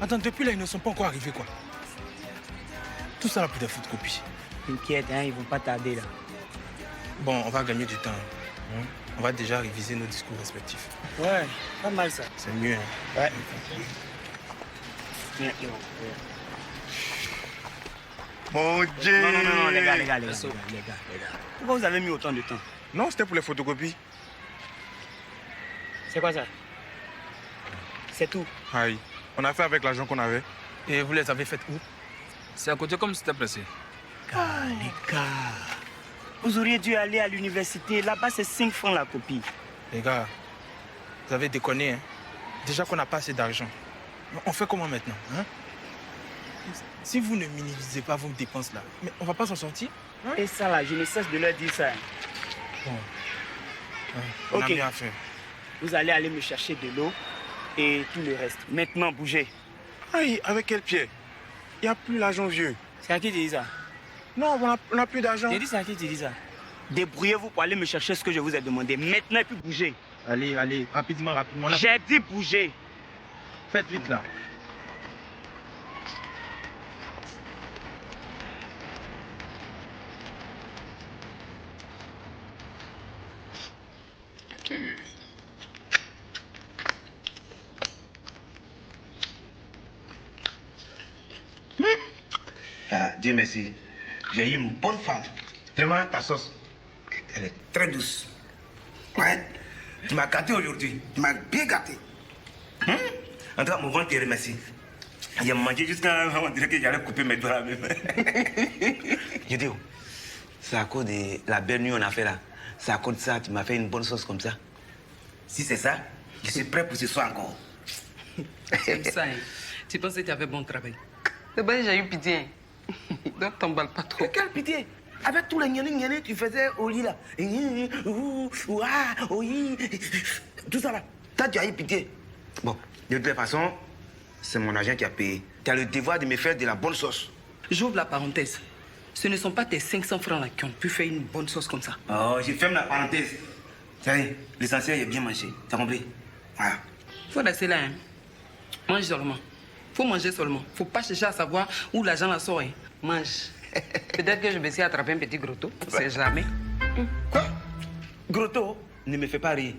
Attends, depuis là, ils ne sont pas encore arrivés, quoi. Tout ça là pour des photocopies. T'inquiète, hein, ils vont pas tarder là. Bon, on va gagner du temps. Hein. On va déjà réviser nos discours respectifs. Ouais, pas mal ça. C'est mieux. Hein. Ouais. Mon Dieu! Non, les gars. Pourquoi vous avez mis autant de temps? Non, c'était pour les photocopies. C'est quoi ça? C'est tout. Aïe. On a fait avec l'argent qu'on avait. Et vous les avez faites où? C'est à côté comme si c'était pressé. Les gars, vous auriez dû aller à l'université. Là-bas, c'est 5 francs la copie. Les gars, vous avez déconné, hein? Déjà qu'on n'a pas assez d'argent. On fait comment maintenant, hein? Si vous ne minimisez pas vos dépenses là, mais on va pas s'en sortir? Hein? Et ça là, je ne cesse de leur dire ça. Bon. On a Ok. bien fait. Vous allez aller me chercher de l'eau et tout le reste. Maintenant, bougez. Aïe, avec quel pied? Il n'y a plus l'argent vieux. C'est à qui tu dis ça? Non, on n'a plus d'argent. J'ai dit c'est à qui tu dis ça? Débrouillez-vous pour aller me chercher ce que je vous ai demandé. Maintenant, et puis bougez. Allez, rapidement. Là. J'ai dit bougez. Faites vite là. Ah, Dieu merci. J'ai eu une bonne femme. Vraiment, ta sauce, elle est très douce. Ouais. Tu m'as gâté aujourd'hui. Tu m'as bien gâté. En tout cas, mon ventre te remercie. J'ai mangé jusqu'à... On dirait que j'allais couper mes doigts même. Je dis, c'est à cause de la belle nuit qu'on a fait là. C'est à cause de ça que tu m'as fait une bonne sauce comme ça. Si c'est ça, je suis prêt pour ce soir encore. C'est ça, hein. Tu pensais que tu avais bon travail. C'est bon, j'ai eu pitié. Hein. Donc, t'emballes pas trop. Quelle pitié! Avec tous les gnanis que tu faisais au lit là. Tout ça là. Toi, tu as eu pitié. Bon, de toute façon, c'est mon agent qui a payé. Tu as le devoir de me faire de la bonne sauce. J'ouvre la parenthèse. Ce ne sont pas tes 500 francs là qui ont pu faire une bonne sauce comme ça. Oh, je ferme la parenthèse. Ça y est, l'essentiel est bien mangé. T'as compris? Voilà. Faut rester là, hein. Mange seulement. Faut manger seulement. Faut pas chercher à savoir où l'argent la sort. Hein. Mange. Peut-être que je me suis attrapé un petit grotto. C'est jamais. Quoi? Grotto? Ne me fais pas rire.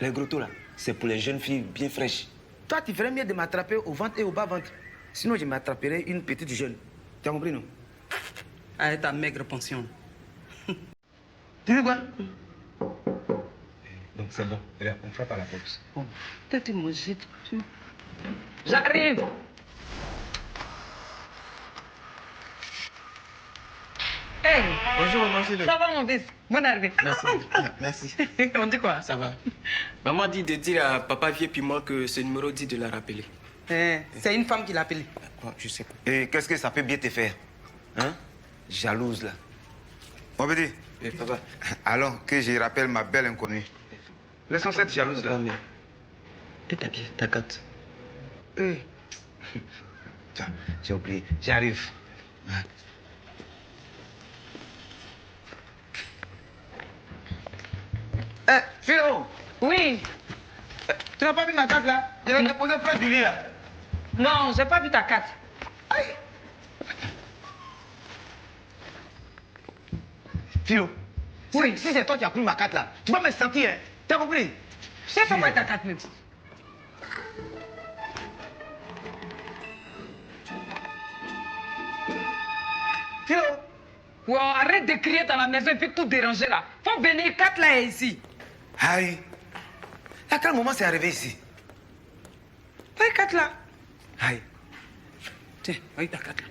Les grottos là, c'est pour les jeunes filles bien fraîches. Toi, tu ferais mieux de m'attraper au ventre et au bas-ventre. Sinon, je m'attraperais une petite jeune. Tu as compris, non? Avec ta maigre pension. Tu veux quoi? Donc c'est bon. On frappe à la porte. Bon. Peut-être manger. J'arrive. Hey! Bonjour, merci. Ça va mon fils? Bonne arrivée. Merci. On dit quoi? Ça va. Maman dit de dire à papa vieux puis moi que ce numéro dit de la rappeler. C'est une femme qui l'a appelé. Je sais pas. Et qu'est-ce que ça peut bien te faire? Hein? Jalouse, là. Mon petit. Eh, papa. Alors que je rappelle ma belle inconnue. Laissons cette jalouse, là. T'es habillé, ta carte. Tiens, j'ai oublié. J'arrive. Philo! Oui. Tu n'as pas vu ma carte là? Je vais te poser près du lit là. Non, j'ai pas vu ta carte. Philo, Oui. si c'est toi qui as pris ma carte là, tu vas me sentir, hein? T'as compris? Je sais pas ta carte même. Philo! Wow, arrête de crier dans la maison et puis tout déranger là. Faut venir 4 là et ici. Aïe. À quel moment c'est arrivé ici? Pas 4 là. Aïe. Tiens, voyez ta carte là.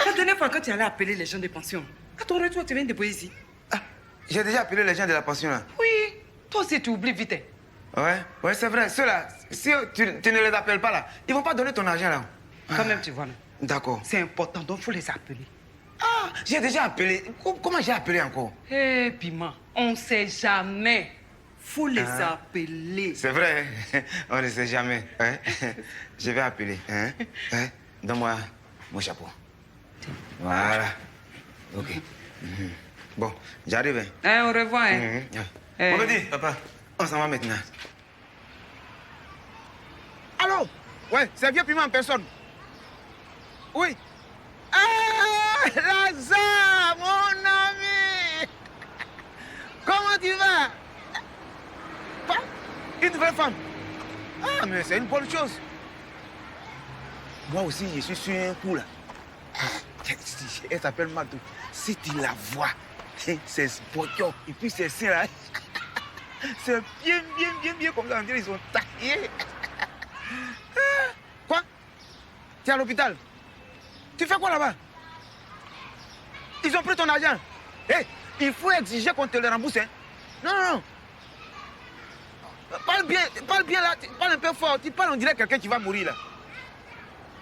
La dernière fois quand tu allais appeler les gens de pension, à ton retour, tu viens de déposer ici. Ah, j'ai déjà appelé les gens de la pension là. Oui. Toi aussi, tu oublies vite. Hein. Ouais, c'est vrai. Ceux-là, si tu ne les appelles pas là, ils vont pas donner ton argent là. Quand même, tu vois là. D'accord. C'est important, donc faut les appeler. Ah, j'ai déjà appelé. Comment j'ai appelé encore? Eh, Piment, on sait jamais. Faut les appeler. C'est vrai, on ne sait jamais. Hein? Je vais appeler. Hein? Hein? Donne-moi mon chapeau. Voilà. Ok. Bon, j'arrive. Hein? Hein, au revoir. Hein. Ouais. On me dit, papa, on s'en va maintenant. Allô? Ouais, c'est vieux piment en personne. Oui. Ah, Lazare, mon ami. Comment tu vas? Quoi? Une vraie femme? Ah, mais c'est une bonne chose. Moi aussi, je suis sur un coup là. Elle s'appelle Madou. Si tu la vois, c'est spotio. Et puis c'est ça là. C'est bien comme ça. On dirait ils sont taillés. Quoi? Tu es à l'hôpital? Tu fais quoi là-bas? Ils ont pris ton argent. Hey, il faut exiger qu'on te le rembourse. Hein? Non. Parle bien là, parle un peu fort. Tu parles, on dirait quelqu'un qui va mourir là.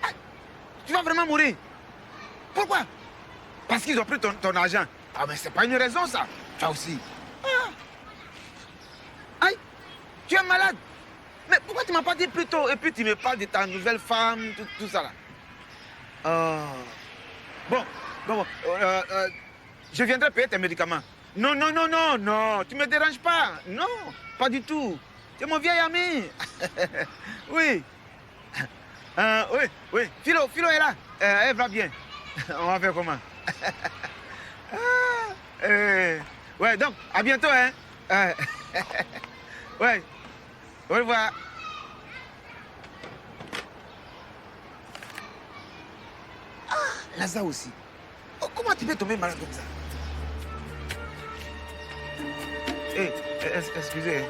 Ah, tu vas vraiment mourir. Pourquoi? Parce qu'ils ont pris ton argent. Ah, mais c'est pas une raison ça. Toi aussi. Ah. Aïe, tu es malade. Mais pourquoi tu m'as pas dit plus tôt? Et puis tu me parles de ta nouvelle femme, tout ça là. Bon. Je viendrai payer tes médicaments. Non, tu me déranges pas. Non, pas du tout. Tu es mon vieil ami. Oui. Oui. Philo est là. Elle va bien. On va faire comment? Ouais, donc, à bientôt, hein. Ouais. Au revoir. Ah, Lazare aussi. Oh, comment tu peux tomber malade comme ça? Excusez.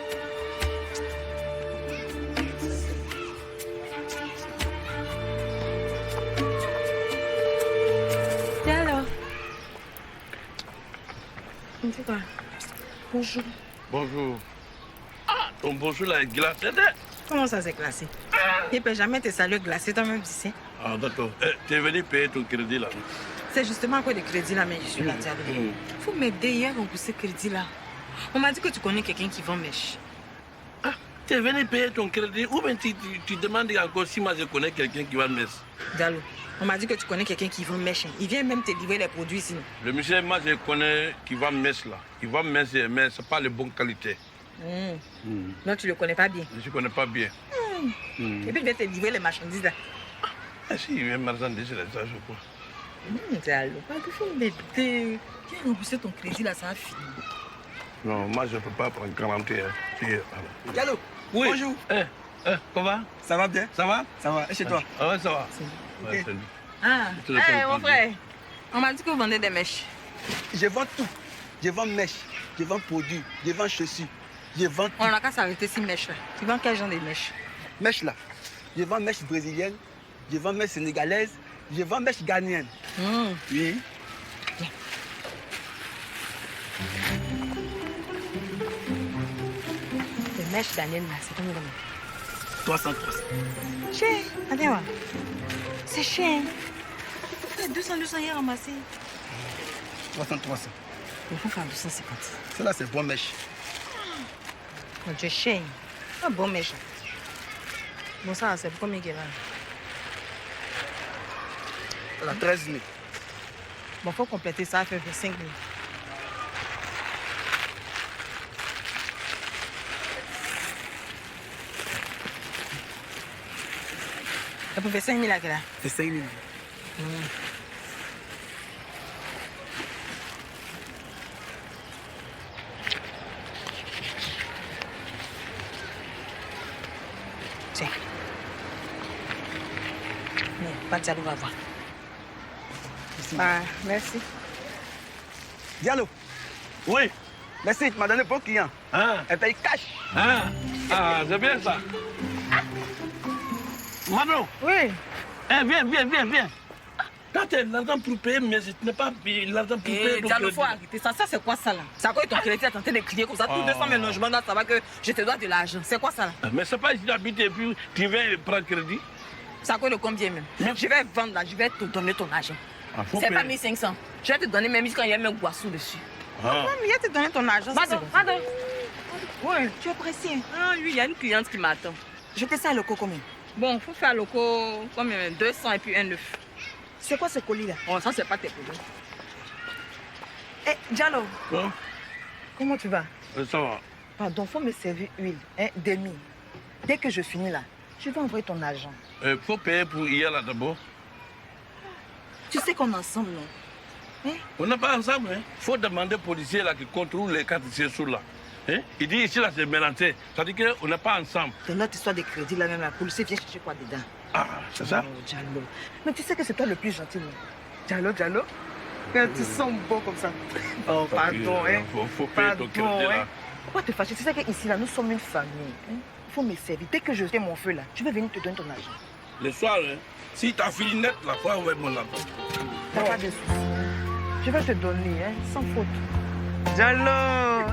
Et alors? On fait quoi? Bonjour. Bonjour. Ah, ton bonjour là est glacé. Comment ça c'est glacé? Il ne peut jamais te saluer glacé toi-même, tu sais. Ah, d'accord. Tu es venu payer ton crédit là. C'est justement à cause des crédits là, mais je suis là, Diallo. Il faut m'aider hier pour ce crédit là. On m'a dit que tu connais quelqu'un qui vend mèche. Ah, tu es venu payer ton crédit ou bien tu demandes encore si moi je connais quelqu'un qui vend mèche? Diallo, on m'a dit que tu connais quelqu'un qui vend mèche. Il vient même te livrer les produits ici. Le monsieur, moi je connais qui vend mèche là. Il vend mèche, mais ce n'est pas de bonne qualité. Non, tu ne le connais pas bien. Je ne connais pas bien. Et puis il vient te livrer les marchandises là. Ah si, il vient marchandises là, ça je crois. Diallo, il faut m'aider. Viens rembourser ton crédit là, ça a fini. Non, moi je ne peux pas prendre 41. Diallo, Oui. bonjour. Comment? Ça va bien? Ça va? Ça va, et chez toi? Ah ouais, ça va. Ok. Salut. Ah, Je te le fais mon frère, on m'a dit que vous vendez des mèches. Je vends tout. Je vends mèches, je vends produits, je vends chaussures, je vends tout. On n'a qu'à s'arrêter si mèches là. Tu vends quel genre de mèches? Mèches là. Je vends mèches brésiliennes, je vends mèches sénégalaises, je vends mèches ghanéennes. Oui. Les mèches ghanéennes là, c'est combien de mèches? 300. Cher, attends voir. C'est cher. 200 hier ramassé. 300. Il faut faire 250. Celle-là, c'est bon mèche. Mon Dieu, cher. Un bon mèche. Bon, ça, c'est pour combien qu'elle a? Elle a 13 000. Bon, faut compléter ça, ça fait 25 000. Ça peut faire 5 000 là qu'elle a. C'est 5 000. Tiens. Pas de Diallo, va voir. Merci. Diallo. Oui. Merci, tu m'as donné bon client. Ah. Elle paye cash. Ah, c'est bien ça. Manon, Oui. viens. Quand tu as l'argent pour payer, mais ce n'est pas l'argent pour payer. Diallo, faut arrêter ça. Ça, c'est quoi ça là? C'est à quoi ton crédit est en train de crier comme ça? Tous 200 000 logements là, ça va que je te dois de l'argent. C'est quoi ça là? Mais c'est pas ici d'habiter et puis tu viens prendre crédit. C'est à quoi de combien même? Je vais vendre là, je vais te donner ton argent. C'est pas 1500. Je vais te donner même quand il y a même boisson dessus. Ah. Mais il va te donner ton argent. Pardon. Oui, tu es pressé. Ah oui, il y a une cliente qui m'attend. Je te sers le coco combien? Bon, il faut faire le co combien? 200 et puis un œuf. C'est quoi ce colis là? Bon, ça, c'est pas tes problèmes. Eh, Diallo, Bon, comment tu vas? ça va. Pardon, faut me servir huile, demi. Dès que je finis là, Je vais envoyer ton agent. Faut payer pour hier là d'abord. Tu sais qu'on est ensemble, non? Hein? On n'est pas ensemble. Hein? Faut demander au policier là qui contrôle les cartes sous là. Hein? Il dit ici là c'est mélangé. Ça dit qu'on n'est pas ensemble. Dans notre histoire de crédit, là même, la policier vient chercher quoi dedans? Ah, c'est ça? Oh, Diallo. Mais tu sais que c'est toi le plus gentil, non? Diallo? Tu sens bon comme ça. Oh, pardon, hein? Faut payer ton crédit là. Pourquoi te fâcher? Tu sais qu'ici, là, nous sommes une famille. Hein? Il faut me servir. Dès que je fais mon feu, là, je vais venir te donner ton argent. Le soir, hein, si t'as fini net, là, faut envoyer mon argent. T'as pas de soucis. Je vais te donner, hein, sans faute. Diallo!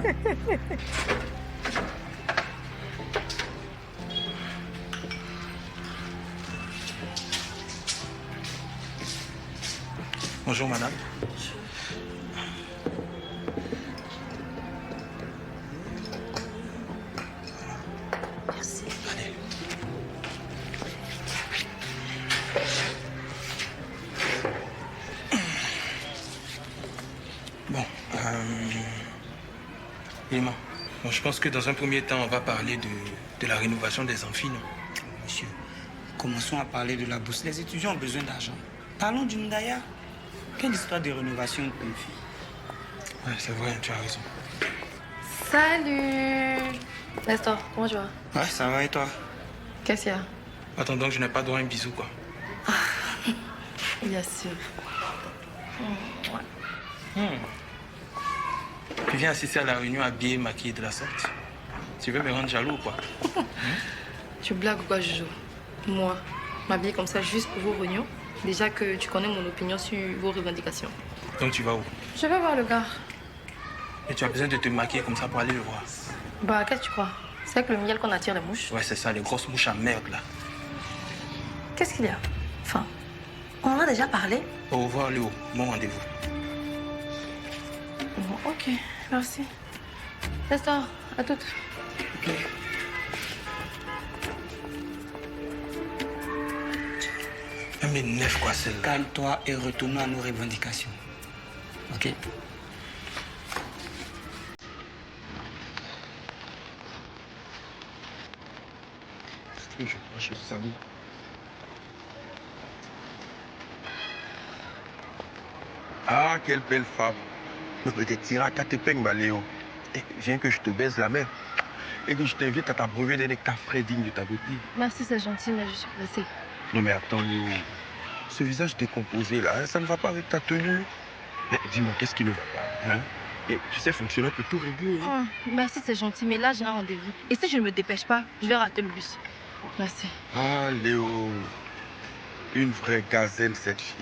Bonjour, madame. Merci. Allez. Bon, Lima, bon, je pense que dans un premier temps, on va parler de la rénovation des amphis, non? Monsieur, commençons à parler de la bourse. Les étudiants ont besoin d'argent. Parlons du Ndaya. Quelle histoire de rénovation de fille? Ouais, c'est vrai, tu as raison. Salut Nestor, comment tu vas? Ouais, ça va et toi? Qu'est-ce qu'il y a? Attends donc, je n'ai pas droit à un bisou, quoi. Bien sûr. Tu viens assister à la réunion habillée, maquillée de la sorte. Tu veux me rendre jaloux ou quoi? Tu blagues ou quoi, Jojo? Moi, m'habiller comme ça juste pour vos réunions? Déjà que tu connais mon opinion sur vos revendications. Donc tu vas où? Je vais voir le gars. Et tu as besoin de te maquiller comme ça pour aller le voir? Bah, qu'est-ce que tu crois? C'est avec le miel qu'on attire les mouches? Ouais, c'est ça, les grosses mouches à merde, là. Qu'est-ce qu'il y a? Enfin, on en a déjà parlé? Au revoir, Léo. Bon rendez-vous. Bon, ok, merci. Nestor, à toutes. Elle m'énerve, quoi, celle-là. Calme-toi et retournons à nos revendications. Ok? Je salue. Ah, quelle belle femme. Mais peut-être tira qu'à te peignes, Léo. Et viens que je te baise la main. Et que je t'invite à t'abreuver d'un nectar frais digne de ta beauté. Merci, c'est gentil, mais je suis pressée. Non mais attends, Léo. Ce visage décomposé là, hein, ça ne va pas avec ta tenue. Mais dis-moi, qu'est-ce qui ne va pas, hein? Et tu sais, fonctionner peut tout régler. Hein? Merci, c'est gentil, mais là, j'ai un rendez-vous. Et si je ne me dépêche pas, je vais rater le bus. Merci. Ah, Léo. Une vraie gazelle, cette fille.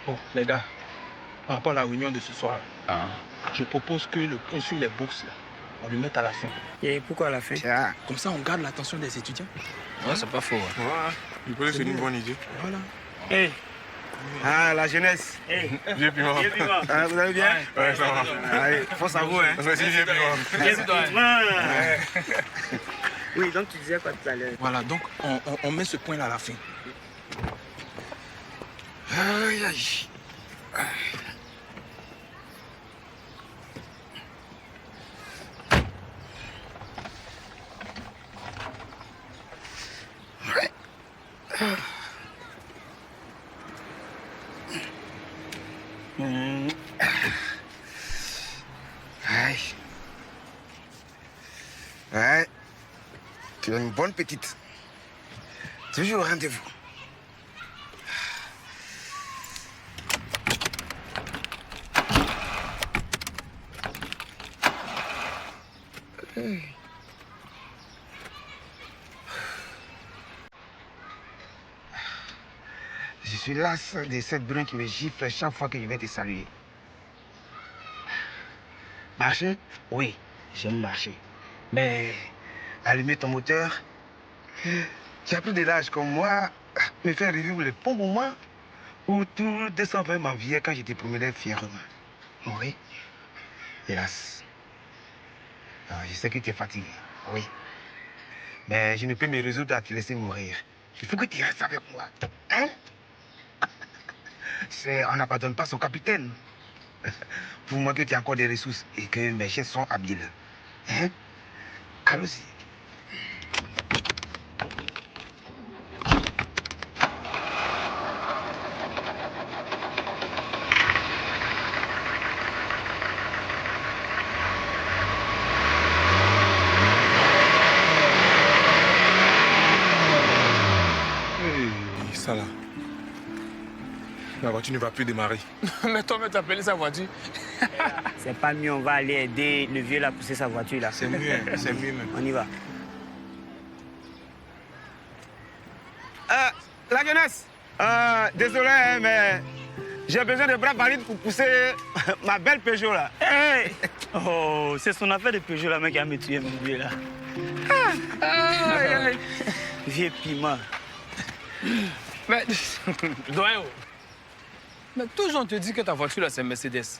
Bon, les gars, par rapport à la réunion de ce soir, je propose que le point sur les bourses, là, on le mette à la fin. Et pourquoi à la fin? Comme ça, on garde l'attention des étudiants. Ouais, c'est pas faux. Ouais. Ouais, je pense que c'est une bonne idée. Voilà. Hey. Ah, la jeunesse. Hey. Vieux Piment. Ah, vous allez bien? Ouais, ça va. Allez, force à vous, hein. Moi aussi, vieux Piment. Oui, donc tu disais quoi tout à l'heure? Voilà, donc on met ce point-là à la fin. Aïe, aïe. Aïe. Ouais. Tu es une bonne petite. Toujours au rendez-vous. Je suis las de cette brune qui me gifle chaque fois que je vais te saluer. Marcher? Oui, j'aime marcher. Mais allumer ton moteur, tu as plus de l'âge comme moi, me faire revivre les bons moments où tout 220 m'enviait quand j'étais promené fièrement. Oui, hélas. Alors, je sais que tu es fatigué, oui. Mais je ne peux me résoudre à te laisser mourir. Il faut que tu restes avec moi. Hein? On n'abandonne pas son capitaine. Pour moi que tu as encore des ressources et que mes chefs sont habiles. Hein? Allons-y. Ça là. La voiture ne va plus démarrer. Mais toi, tu as appelé sa voiture. C'est pas mieux, on va aller aider le vieux là à pousser sa voiture là. C'est mieux, hein, c'est mieux même. On y va. La jeunesse, désolé, hein, mais j'ai besoin de bras valides pour pousser ma belle Peugeot là. Hey! Oh, c'est son affaire de Peugeot là, mec, qui a me tué, mon vieux là. Vieux piment. Mais, doyen, mais toujours on te dit que ta voiture là c'est Mercedes.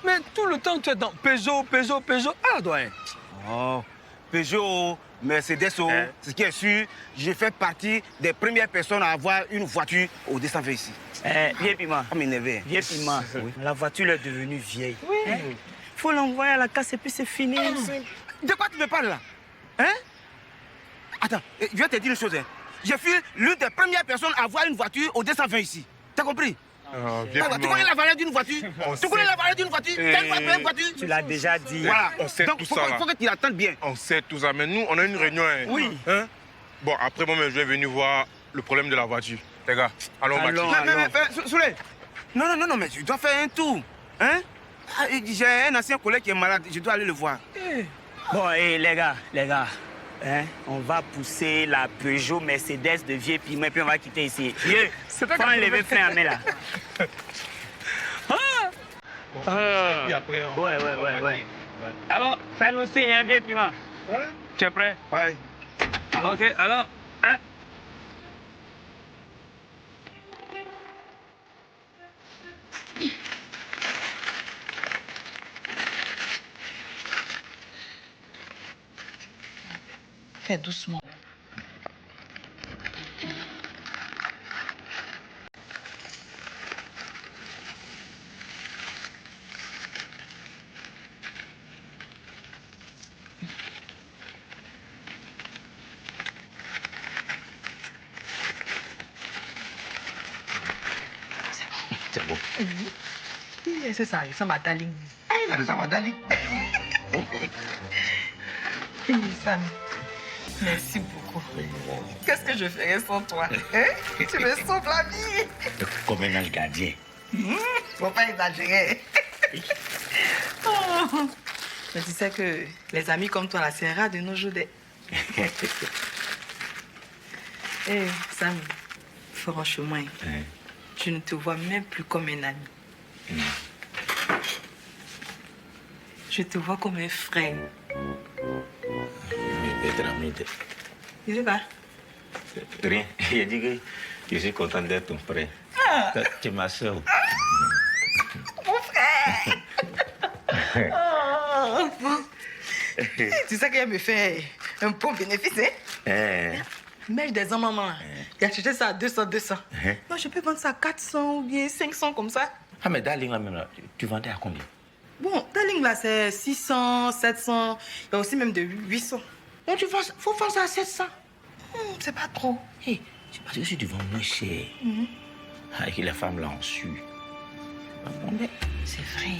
Mais tout le temps tu es dans Peugeot. Ah, doyen. Oh, Peugeot, Mercedes, ce qui est sûr, je fais partie des premières personnes à avoir une voiture au 220 ici. Vieux piment. On m'énerve. Vieux piment. La voiture est devenue vieille. Oui. Faut l'envoyer à la casse et puis c'est fini. De quoi tu me parles là? Hein? Attends, je vais te dire une chose. Hein. Je suis l'une des premières personnes à avoir une voiture au 220 ici. T'as compris? Tu connais la valeur d'une voiture? Tu connais la valeur d'une voiture? T'as une voiture? Tu l'as déjà dit. Voilà, on sait Donc, tout ça. Il faut que tu l'attendes bien. On sait tout ça, mais nous, on a une réunion. Hein. Oui. Hein? Bon, après, moi-même, je vais venir voir le problème de la voiture. Les gars, allons, Baki. Mais, Souley, non, mais je dois faire un tour. Hein? J'ai un ancien collègue qui est malade, je dois aller le voir. Bon, les gars, hein, on va pousser la Peugeot Mercedes de vieux piment et puis on va quitter ici. Vieux, faut enlever frein à main là. Et après, on... Ouais. Alors, ça nous aussi, hein, vieux piment. Ouais. Tu es prêt? Ouais. Ok, alors, hein? Fais doucement. C'est bon. Oui, c'est ça, ça m'a dalé. Ça m'a dalé. Sam, merci beaucoup. Qu'est-ce que je ferais sans toi? Hein? Tu me sauves la vie. Comme un ange gardien. Faut pas exagérer. Oh. Mais tu sais que les amis comme toi, là, c'est rare de nos jours. Hé, Sam, franchement, je ne te vois même plus comme un ami. Je te vois comme un frère. Tu sais pas? Rien. Il a dit que je suis content d'être ton frère. Tu es ma soeur. Mon frère! Oh. Tu sais qu'il me fait un bon bénéfice, hein? Mais des hommes, maman, il a acheté ça à 200. Moi, je peux vendre ça à 400 ou bien 500 comme ça. Ah, mais Darling, là même, là, tu vendais à combien? Bon, Darling, là, c'est 600, 700. Il y a aussi même de 800. Donc, faut vendre ça à 700. C'est pas trop. Hey, c'est parce que si tu vends moins cher, et que les femmes là ont su. C'est vrai.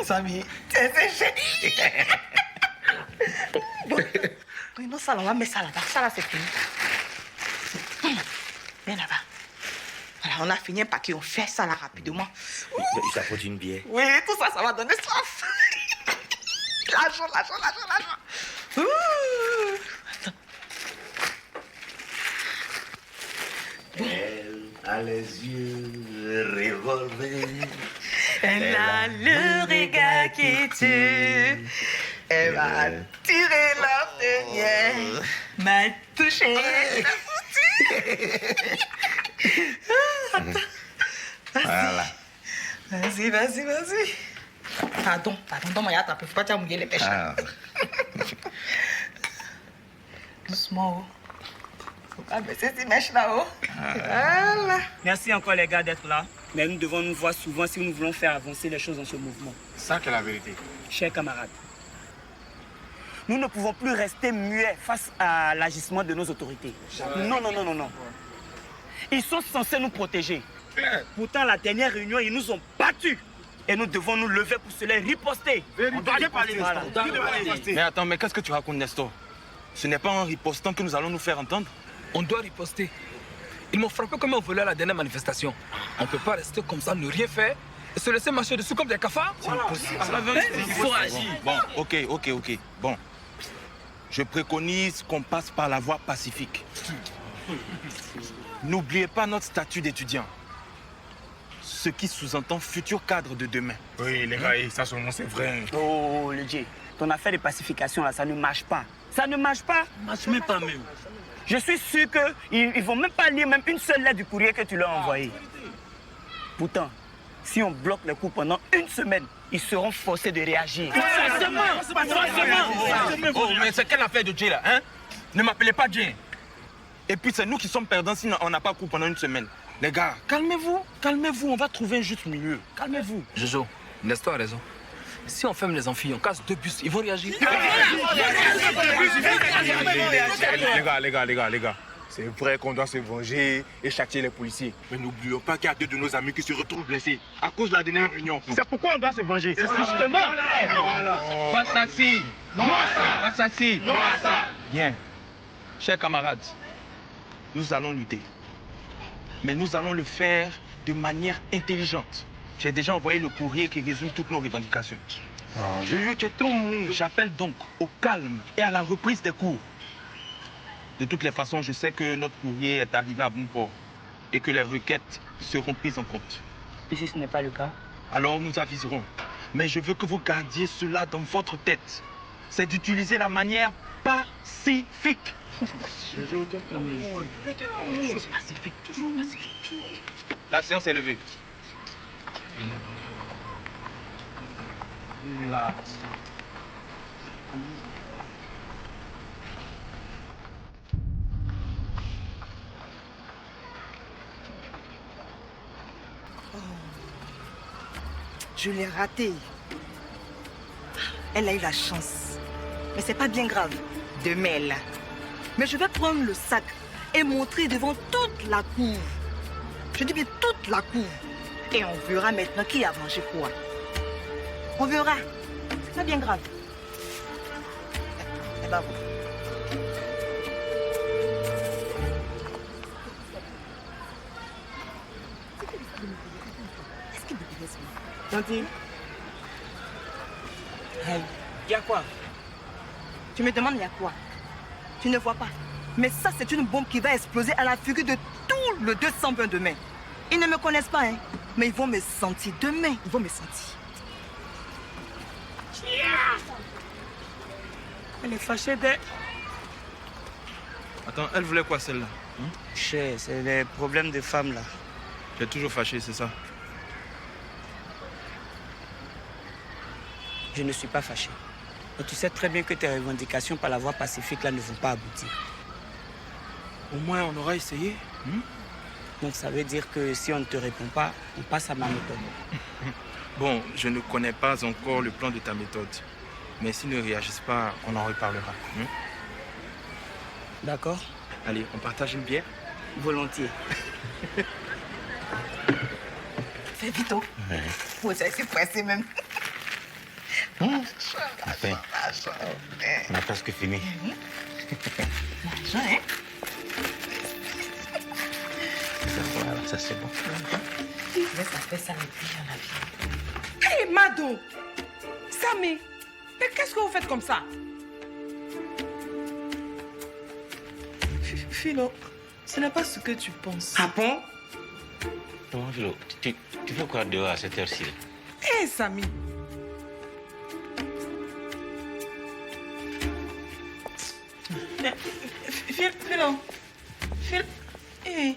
Samy, c'est génie. Bon, non, ça là, on va mettre ça là-bas. Ça là, c'est fini. Viens là-bas. Voilà, on a fini un paquet, on fait ça là rapidement. Ça faut une bière. Oui, tout ça, ça va donner soif. L'argent. Attends. a les yeux revolvés. Elle a le regard qui tue. Elle m'a tiré la première, m'a touché la foutue. Attends. Voilà. Vas-y. Pardon, moi, il faut pas te mouiller les pêches. Doucement, faut pas baisser ces mèches là-haut. Voilà. Merci encore les gars d'être là. Mais nous devons nous voir souvent si nous voulons faire avancer les choses dans ce mouvement. Ça qui est la vérité. Chers camarades, nous ne pouvons plus rester muets face à l'agissement de nos autorités. Non. Ils sont censés nous protéger. Pourtant, à la dernière réunion, ils nous ont battus. Et nous devons nous lever pour cela riposter. On doit riposter. Mais attends, mais qu'est-ce que tu racontes, Nestor? Ce n'est pas en ripostant que nous allons nous faire entendre. On doit riposter. Ils m'ont frappé comme un voleur à la dernière manifestation. On ne peut pas rester comme ça, ne rien faire et se laisser marcher dessus comme des cafards. C'est impossible. Il faut agir. Bon, ok. Bon. Je préconise qu'on passe par la voie pacifique. N'oubliez pas notre statut d'étudiant. Ce qui sous-entend futur cadre de demain. Oui, les gars, ça c'est vrai. Oh, le Dieu, ton affaire de pacification là, ça ne marche pas. Ça ne marche pas. Marche même pas même. Je suis sûr qu'ils ne vont même pas lire même une seule lettre du courrier que tu leur as envoyé. Pourtant, si on bloque les coups pendant une semaine, ils seront forcés de réagir. Oh, mais c'est quelle affaire de Dieu là, hein? Ne m'appelez pas Dieu. Et puis c'est nous qui sommes perdants si on n'a pas cours pendant une semaine. Les gars, calmez-vous, on va trouver un juste milieu. Calmez-vous. Jojo, Nestor a raison. Si on ferme les amphis, on casse 2 bus, ils vont réagir. Les gars. C'est vrai qu'on doit se venger et châtier les policiers. Mais n'oublions pas qu'il y a 2 de nos amis qui se retrouvent blessés à cause de la dernière réunion. C'est pourquoi on doit se venger. C'est justement. Assassin. Bien. Chers camarades, nous allons lutter. Mais nous allons le faire de manière intelligente. J'ai déjà envoyé le courrier qui résume toutes nos revendications. J'appelle donc au calme et à la reprise des cours. De toutes les façons, je sais que notre courrier est arrivé à bon port et que les requêtes seront prises en compte. Et si ce n'est pas le cas? Alors nous aviserons. Mais je veux que vous gardiez cela dans votre tête. C'est d'utiliser la manière pacifique. La séance est levée. Là. Je l'ai raté. Elle a eu la chance. Mais c'est pas bien grave. Demain, elle l'a. Mais je vais prendre le sac et montrer devant toute la cour. Je dis bien toute la cour. Et on verra maintenant qui a mangé quoi. On verra. C'est pas bien grave. Eh ben bon. Tantine. Il y a quoi? Tu me demandes il y a quoi? Tu ne vois pas. Mais ça, c'est une bombe qui va exploser à la figure de tout le 220 demain. Ils ne me connaissent pas, hein. Mais ils vont me sentir demain. Ils vont me sentir. Elle est fâchée d'elle. Attends, elle voulait quoi celle-là? Cher, c'est les problèmes des femmes là. Tu es toujours fâché, c'est ça? Je ne suis pas fâché. Et tu sais très bien que tes revendications par la voie pacifique là ne vont pas aboutir. Au moins, on aura essayé. Donc ça veut dire que si on ne te répond pas, on passe à ma méthode. Bon, je ne connais pas encore le plan de ta méthode. Mais s'ils ne réagissent pas, on en reparlera. D'accord? Allez, on partage une bière? Volontiers. Fais vite, oh. Vous êtes pressé même. Enfin, on a presque fini. L'argent, hein? Voilà, ça c'est bon. Mais ça fait ça les filles en avion. Hé, Mado! Samy! Mais qu'est-ce que vous faites comme ça? Philo, ce n'est pas ce que tu penses. Ah bon? Comment, Philo, tu fais quoi dehors à cette heure-ci? Hé, Samy. Philo. Hé.